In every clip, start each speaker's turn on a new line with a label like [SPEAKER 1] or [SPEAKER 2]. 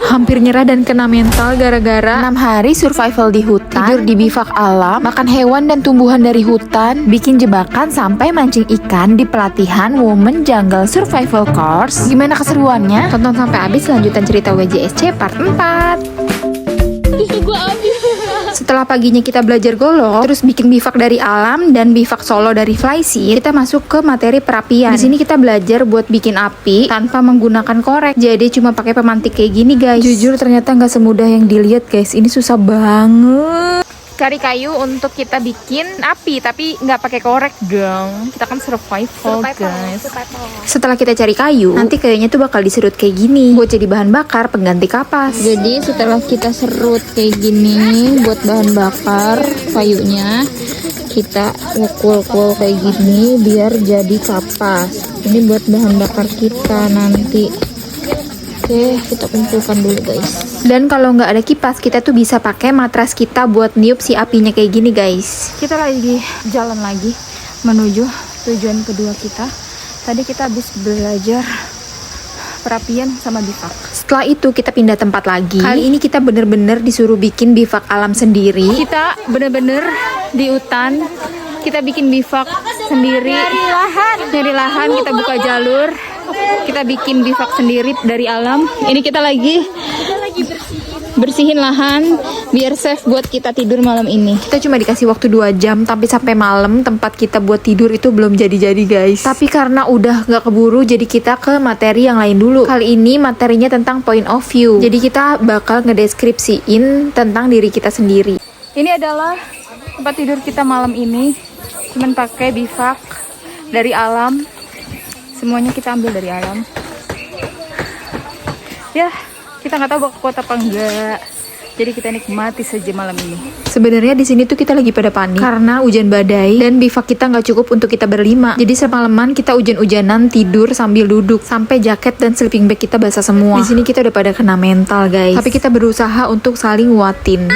[SPEAKER 1] hampir nyerah dan kena mental gara-gara 6 hari survival di hutan, tidur di bivak alam, makan hewan dan tumbuhan dari hutan, bikin jebakan sampai mancing ikan di pelatihan Women Jungle Survival Course. Gimana keseruannya? Tonton sampai habis lanjutan cerita WJSC part 4. Setelah paginya kita belajar golok, terus bikin bivak dari alam dan bivak solo dari flysheet, kita masuk ke materi perapian. Di sini kita belajar buat bikin api tanpa menggunakan korek. Jadi cuma pakai pemantik kayak gini, guys. Jujur ternyata nggak semudah yang dilihat, guys. Ini susah banget. Cari kayu untuk kita bikin api, tapi nggak pakai korek dong. Kita kan survival, guys. Setelah kita cari kayu, nanti kayunya tuh bakal diserut kayak gini buat jadi bahan bakar pengganti kapas. Jadi setelah kita serut kayak gini buat bahan bakar kayunya, kita ukul-ukul kayak gini biar jadi kapas. Ini buat bahan bakar kita nanti. Oke, kita kumpulkan dulu, guys. Dan kalau nggak ada kipas, kita tuh bisa pakai matras kita buat niup si apinya kayak gini, guys. Kita lagi jalan lagi menuju tujuan kedua kita. Tadi kita habis belajar perapian sama bivak. Setelah itu kita pindah tempat lagi. Kali ini kita bener-bener disuruh bikin bivak alam sendiri. Kita bener-bener di hutan. Kita bikin bivak sendiri. Dari lahan kita buka jalur. Kita bikin bivak sendiri dari alam. Ini kita lagi bersihin lahan biar safe buat kita tidur malam ini. Kita cuma dikasih waktu 2 jam, tapi sampai malam tempat kita buat tidur itu belum jadi-jadi, guys. Tapi karena udah gak keburu, jadi kita ke materi yang lain dulu. Kali ini materinya tentang point of view. Jadi kita bakal ngedeskripsiin tentang diri kita sendiri. Ini adalah tempat tidur kita malam ini. Cuman pakai bivak dari alam. Semuanya kita ambil dari alam. Ya, kita nggak tahu bakal kuat apa enggak. Jadi kita nikmati saja malam ini. Sebenarnya di sini tuh kita lagi pada panik karena hujan badai dan bivak kita nggak cukup untuk kita berlima. Jadi semalaman kita hujan-hujanan tidur sambil duduk sampai jaket dan sleeping bag kita basah semua. Di sini kita udah pada kena mental, guys. Tapi kita berusaha untuk saling nguatin.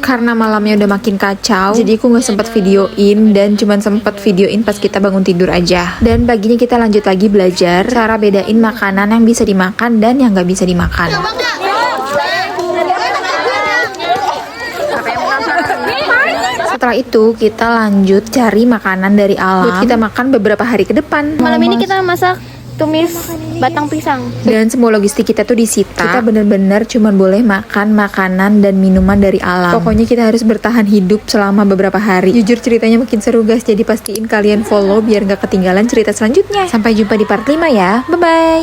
[SPEAKER 1] Karena malamnya udah makin kacau, jadi aku nggak sempat videoin dan cuman sempat videoin pas kita bangun tidur aja. Dan paginya kita lanjut lagi belajar cara bedain makanan yang bisa dimakan dan yang nggak bisa dimakan. Setelah itu kita lanjut cari makanan dari alam buat kita makan beberapa hari ke depan.
[SPEAKER 2] Malam ini kita masak tumis batang pisang.
[SPEAKER 1] Dan semua logistik kita tuh disita. Kita bener-bener cuman boleh makan makanan dan minuman dari alam. Pokoknya kita harus bertahan hidup selama beberapa hari. Jujur ceritanya makin seru, guys. Jadi pastiin kalian follow biar gak ketinggalan cerita selanjutnya. Sampai jumpa di part 5 ya. Bye-bye.